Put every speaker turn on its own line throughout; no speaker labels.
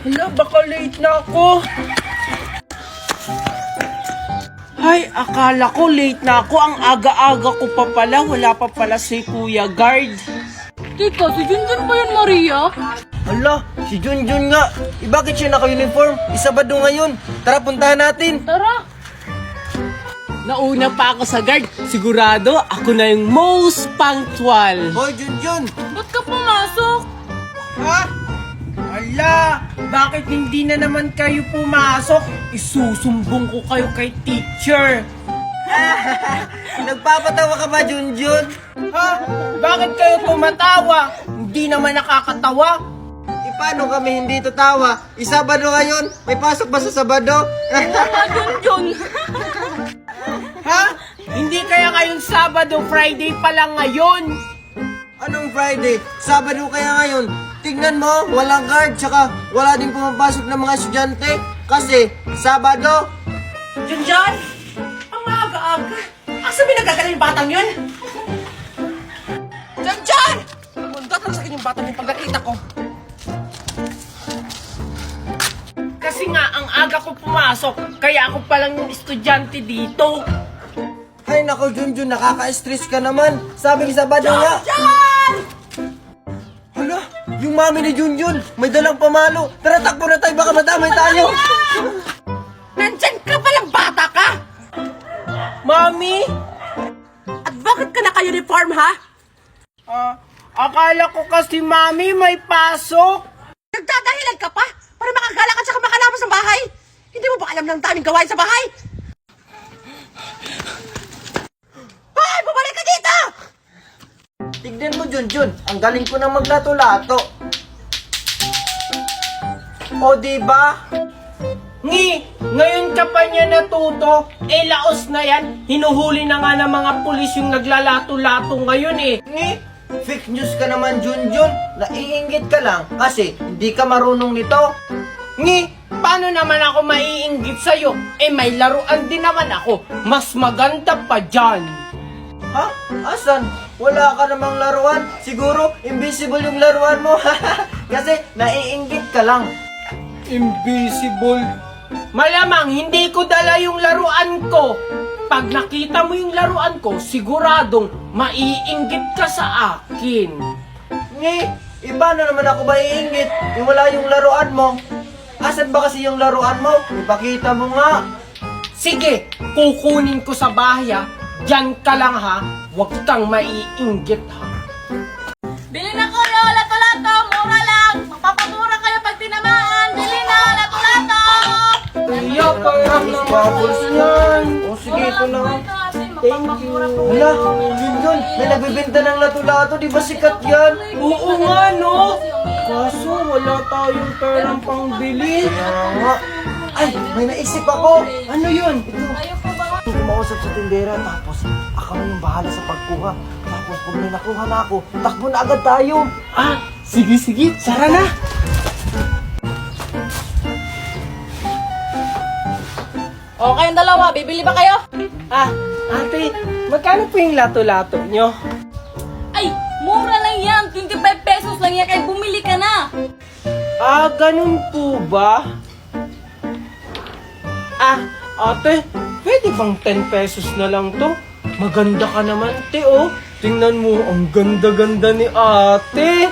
Hala, baka late na ako. Ay, akala ko late na ako. Ang aga-aga ko pa pala. Wala pa pala si Kuya Guard.
Teka, si Junjun ba yun, Maria?
Hala, si Junjun nga. Bakit siya naka-uniform? Isabado ngayon. Tara, puntahan natin.
Tara!
Nauna pa ako sa guard. Sigurado, ako na yung most punctual.
Hoy, Junjun!
Ba't ka pumasok?
Ha? Ala, bakit hindi na naman kayo pumasok? Isusumbong ko kayo kay teacher.
Nagpapatawa ka ba, Junjun?
Ha? Bakit kayo tumatawa? Hindi naman nakakatawa.
Paano kami hindi tatawa? Isabado ngayon? May pasok ba sa Sabado?
Junjun!
Ha? Hindi kaya ngayon Sabado, Friday pa lang ngayon.
Anong Friday? Sabado kaya ngayon? Tingnan mo, walang guard, tsaka wala din pumapasok ng mga estudyante. Kasi, Sabado.
Junjun! Ang maaga-aga! Asa binagagaling yung batang yun? Junjun! Mundat lang sa kanyang batang yung pagkakita ko.
Kasi nga, ang aga ko pumasok, kaya ako palang yung estudyante dito.
Ay nako, Junjun, nakaka-stress ka naman. Sabing Sabado nga.
Junjun!
Hala, yung mami ni Junjun, may dalang pamalo. Tara, takbo na tayo, baka madamay tayo.
Nandyan ka palang bata ka!
Mami?
At bakit ka naka-uniform, ha?
Akala ko kasi Mami may pasok.
Nagdadahilan ka pa para makagala ka tsaka makalabas ng bahay? Hindi mo ba alam ng daming gawain sa bahay? Hoy! Bumalik ka dito!
Tignan mo, Junjun, ang galing ko nang maglato-lato. O, diba?
Ngayon ka pa niya natuto, laos na yan. Hinuhuli na nga ng mga pulis yung naglalato-lato ngayon eh.
Fake news ka naman, Junjun. Naiinggit ka lang kasi hindi ka marunong nito.
Paano naman ako maiinggit sa'yo? May laruan din naman ako. Mas maganda pa dyan.
Ha? Asan? Wala ka namang laruan. Siguro, invisible yung laruan mo. Kasi, naiinggit ka lang.
Invisible. Malamang hindi ko dala yung laruan ko. Pag nakita mo yung laruan ko, siguradong maiinggit ka sa akin.
Paano naman ako maiinggit? Wala yung laruan mo. Asan ba kasi yung laruan mo? Ipakita mo nga.
Sige, kukunin ko sa bahay ha. Diyan ka lang ha. Huwag kang maiinggit ha.
Bili na kayo, lato-lato! Mura lang! Mapapamura kayo pag tinamaan! Bili na, lato-lato!
Kaya parang
Bubbles yan. O sige, ito na.
Thank you.
Hala, Junjun, may nagbibenta ng lato-lato. Di ba sikat yan?
Oo nga no. Kaso wala tayong perang pangbili.
Nga. Ay, may naisip ako.
Ano yun?
Ayoko ba?
Kumausap sa tindera, tapos ako na yung bahala sa pagkuha. Tapos pag may nakuha na ako, takbo na agad tayo.
Sige, tara na.
O, kayong dalawa, bibili ba kayo?
Ate, magkano po yung lato-lato nyo?
Ay, mura lang yan! 25 pesos lang yan, kaya bumili ka na!
Ganun po ba? Ate, pwede bang 10 pesos na lang to? Maganda ka naman, te, oh. Tingnan mo, ang ganda-ganda ni ate.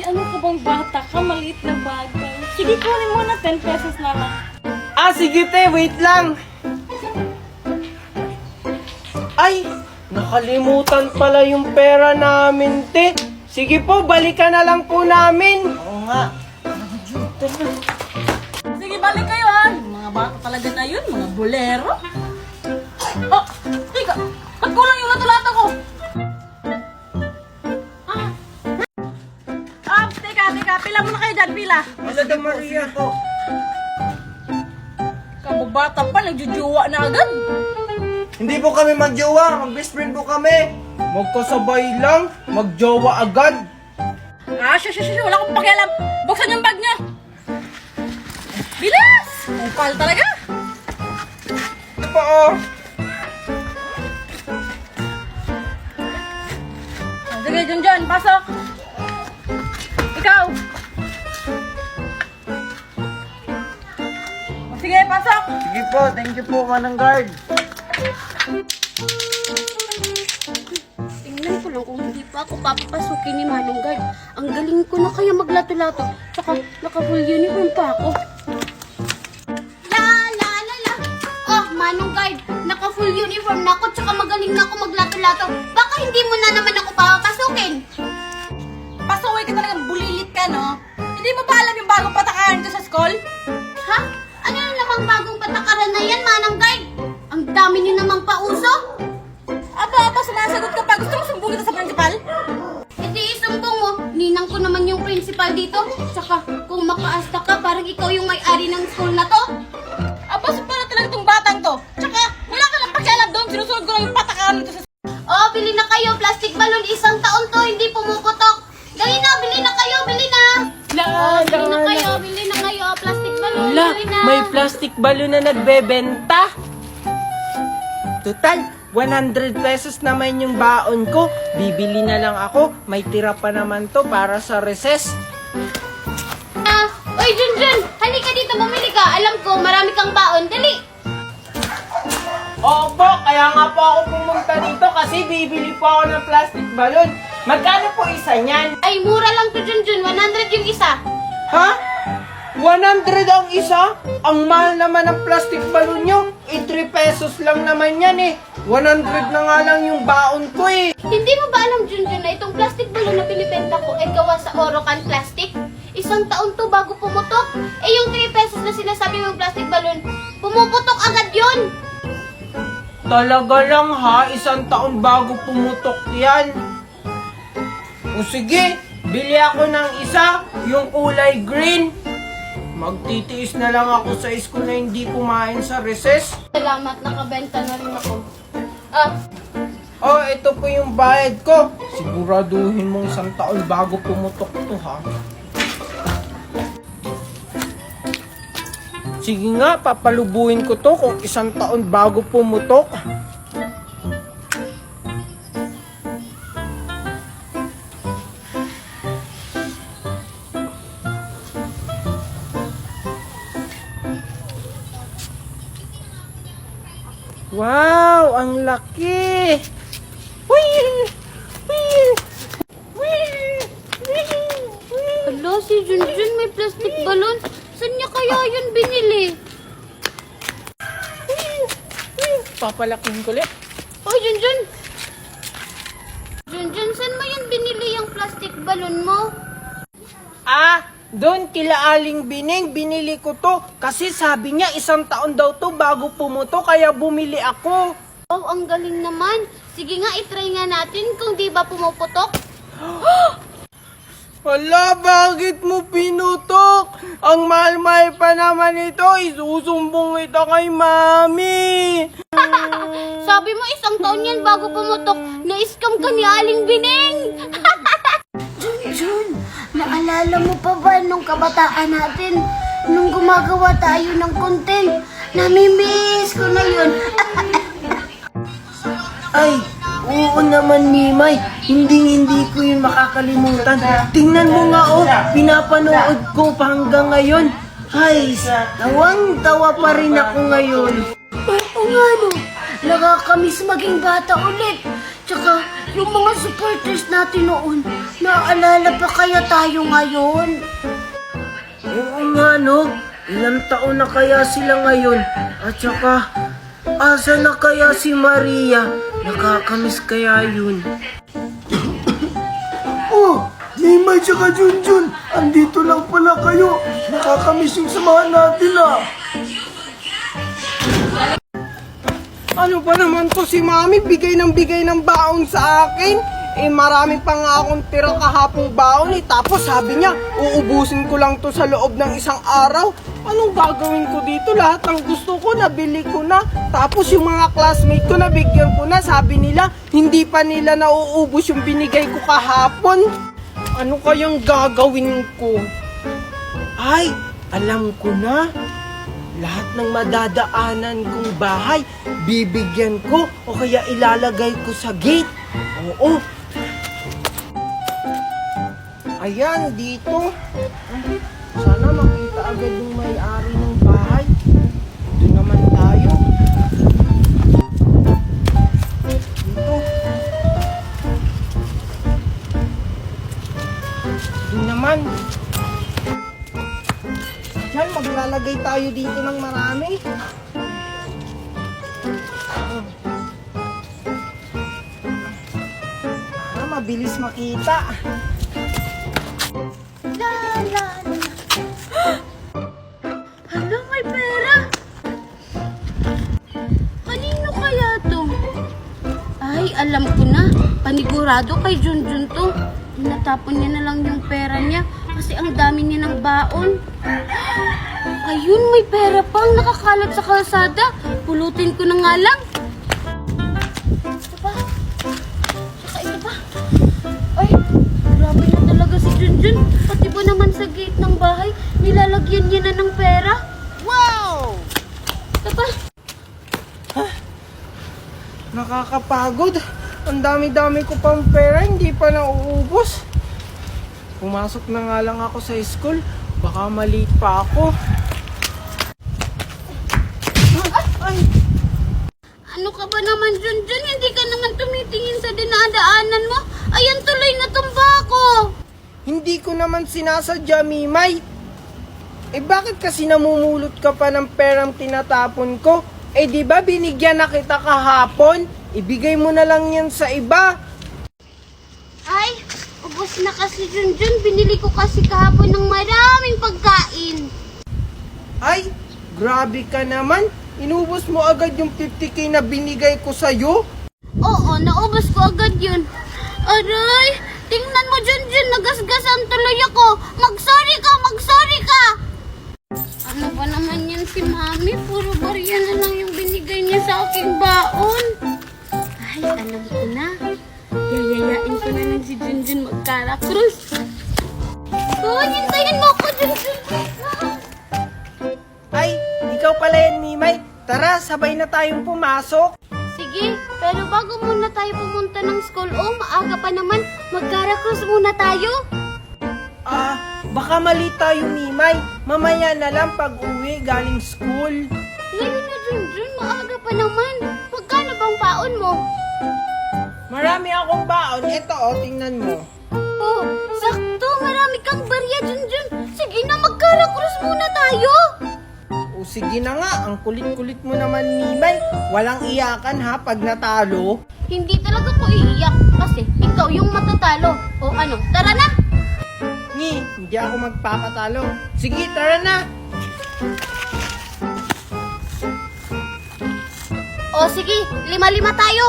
Ano ka bang bata ka? Maliit na bagay. Sige, kunin mo na 10 pesos na lang.
Sige, te, wait lang. Ay, nakalimutan pala yung pera namin, te. Sige po, balikan na lang po namin.
Oo nga.
Sige, balik kayo ha! Yung mga bata talaga na yun, mga bolero. Oh, teka! Ba't kulang yung lato-lato ko? Teka, pila muna kayo dyan, pila.
Masada Maria po.
Kababata pa, nagjujuwa na agad.
Hindi po kami magjowa, mag-best friend po kami.
Magkasabay lang, magjowa agad.
Shush, wala akong pakialam. Buksan yung bag niya. Bilis! Kupal talaga.
Ito pa, oh.
Sige, Junjun, pasok. Ikaw. Sige, pasok!
Sige po, thank you po, Manang Guard.
Tingnan ko lang kung hindi pa ako papapasukin ni Manong Guard. Ang galing ko na kaya maglato-lato. Tsaka naka-full uniform pa ako. La la la la. Oh, Manong Guard, naka-full uniform na ako tsaka magaling na ako maglato-lato. Baka hindi mo na naman ako papapasukin.
Pasaway ka talagang bulilit ka, no? Hindi mo ba alam yung bagong patakaran dito sa school?
Ha? Ano na namang bagong patakaran na yan, Manong Guard? Ang dami niyo namang pauso.
Aba, sumasagot ka pa. Gusto mo sumbong kita sa principal?
Hindi isumbong mo. Ninang ko naman yung principal dito. Tsaka kung makaasta ka, parang ikaw yung may-ari ng school na to.
Aba, pala talaga tong batang to. Tsaka, wala ka lang pakialam doon. Sinusunod ko lang yung patakaran dito sa school.
Oh, bili na kayo. Plastic balloon. Isang taon to, hindi pumuputok. Dali na, bili na kayo. Bili na. Oh, bili na kayo. Bili na kayo. Plastic balloon.
Wala,
Bili na.
may plastic balloon na nagbebenta. Total, 100 pesos naman yung baon ko. Bibili na lang ako. May tira pa naman to para sa recess.
Oy, Junjun. Halika dito. Bumili ka. Alam ko, marami kang baon. Dali.
Opo, kaya nga po ako pumunta dito kasi bibili po ako ng plastic balloon. Magkano po isa niyan?
Ay, mura lang to, Junjun. 100 yung isa.
Ha? 100 ang isa? Ang mahal naman ng plastic balloon nyo. 3 pesos lang naman yan eh. 100 na nga lang yung baon ko eh.
Hindi mo ba alam, Junjun, na itong plastic balloon na binibenta ko ay gawa sa Orocan plastic? Isang taon to bago pumutok. Eh, yung 3 pesos na sinasabi mong plastic balloon, pumuputok agad yun.
Talaga lang ha, isang taon bago pumutok yan. O sige, bili ako ng isa, yung kulay green. Magtitiis na lang ako sa school na hindi kumain sa recess.
Salamat, nakabenta na rin ako. Ah,
Oh, ito po yung bayad ko. Siguraduhin mong isang taon bago pumutok to ha. Sige nga, papalubuhin ko to kung isang taon bago pumutok. Wow, ang laki!
hala, si Junjun may plastic balloon. Saan niya kaya yun binili?
Papalaking ko ulit.
Oh, Junjun! Junjun, saan mo yun binili yung plastic balloon mo?
Ah, doon kila Aling Bining, binili ko to. Kasi sabi niya isang taon daw to bago pumuto, kaya bumili ako.
Oh, ang galing naman. Sige nga, itry nga natin kung di ba pumuputok.
Hala, bakit mo pinutok? Ang mahal-mahal pa naman ito, isusumbong ito kay Mami.
Sabi mo isang taon yan bago pumutok. Na-scam ka ni Aling Bining.
Jun, naalala mo pa ba nung kabataan natin? Nung gumagawa tayo ng content? Namimiss ko na yun.
Ay, oo naman, Mimay. Hindi ko yun makakalimutan. Tingnan mo nga, oh. Pinapanood ko pa hanggang ngayon. Ay, tawang-tawa pa rin ako ngayon.
Oo nga no, nakakamiss maging bata ulit. Tsaka, yung mga supporters natin noon, naaalala pa kaya tayo ngayon?
Oo nga, no. Ilang taon na kaya sila ngayon? At saka, asa na kaya si Maria? Nakakamiss kaya yun? Oh, Mimay tsaka Junjun, andito lang pala kayo. Nakakamiss yung samahan natin ah.
Ano ba naman to si Mami? Bigay ng baon sa akin. Eh, marami pa nga akong tira kahapong baon eh. Tapos sabi niya, uubusin ko lang to sa loob ng isang araw. Anong gagawin ko dito? Lahat ng gusto ko, nabili ko na. Tapos yung mga classmate ko, nabigyan ko na. Sabi nila, hindi pa nila nauubos yung binigay ko kahapon. Ano kayang gagawin ko? Ay, alam ko na. Lahat ng madadaanan kong bahay, bibigyan ko o kaya ilalagay ko sa gate. Oo. Ayan, dito. Sana makita agad yung may-ari ng bahay. Diyan, maglalagay tayo dito ng marami. Mabilis makita.
La, la, la. Hala, may pera. Kanino kaya to? Ay, alam ko na. Panigurado kay Junjun to. Tinatapon niya na lang yung pera niya kasi ang dami niya ng baon. Ayun, may pera pang nakakalat sa kalsada. Pulutin ko na nga lang. Ito pa. Saka ito pa. Ay, grabe na talaga si Junjun. Pati ba naman sa gate ng bahay, nilalagyan niya na ng pera? Wow! Ito pa.
Nakakapagod. Ang dami-dami ko pang pera, hindi pa nauubos. Pumasok na nga lang ako sa school. Baka mali pa ako. Ay!
Ano ka ba naman, Junjun? Hindi ka naman tumitingin sa dinadaanan mo. Ayan, tuloy na tumba ko.
Hindi ko naman sinasadya, Mimay. Eh bakit kasi namumulot ka pa ng perang tinatapon ko? Eh di ba binigyan na kita kahapon? Ibigay mo na lang yan sa iba.
Ay, ubos na kasi, Junjun. Binili ko kasi kahapon ng maraming pagkain.
Ay, grabe ka naman. Inubos mo agad yung 50k na binigay ko sa'yo.
Oo, naubos ko agad yun. Aray, tingnan mo, Junjun. Nagasgasan tuloy ako. Mag-sorry ka, mag-sorry ka. Ano ba naman yan si Mami? Puro barya na lang yung binigay niya sa aking baon. Ay, alam ko na. Yayayain ko na lang si Junjun magkara-cruise. Oh, hintayin mo ako, Junjun.
Ay, ikaw pala yan, Mimay. Tara, sabay na tayong pumasok.
Sige, pero bago muna tayo pumunta ng school, oh, maaga pa naman. Magkara-cruise muna tayo.
Baka mali tayo, Mimay. Mamaya na lang pag uwi galing school.
Ngayon na, Junjun. Maaga pa naman. Magkano bang baon mo?
Marami akong baon. Ito, tingnan mo.
Oh, sakto. Marami kang barya, Junjun. Sige na, magkara-cruise muna tayo.
O sige na nga, ang kulit-kulit mo naman, Mimay. Walang iyakan ha pag natalo.
Hindi talaga ko iiyak kasi ikaw yung matatalo. O ano, tara na.
Hindi ako magpapatalo. Sige, tara na.
O sige, 5-5 tayo.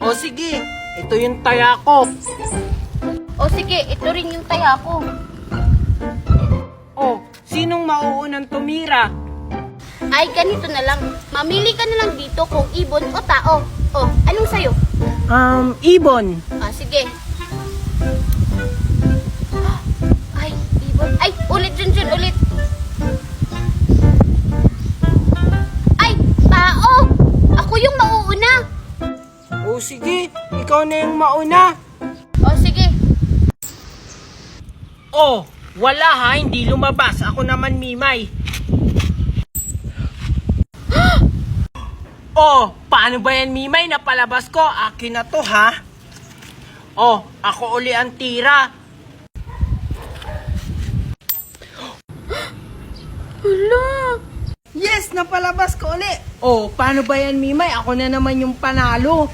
O sige, ito yung taya ko.
O sige, ito rin yung taya ko.
O, sinong mauunang tumira?
Ay, ganito na lang. Mamili ka na lang dito kung ibon o tao. O, anong sayo?
Ibon.
Sige. Ay, ibon. Ay, ulit, Junjun, ulit. Ay, tao! Ako yung mauuna.
O sige, ikaw na yung mauna.
O, sige.
O, wala ha, hindi lumabas. Ako naman, Mimay. Oh, paano ba yan, Mimay? Napalabas ko. Akin na to, ha? Oh, ako uli ang tira.
Hala!
Yes, napalabas ko uli. Oh, paano ba yan, Mimay? Ako na naman yung panalo.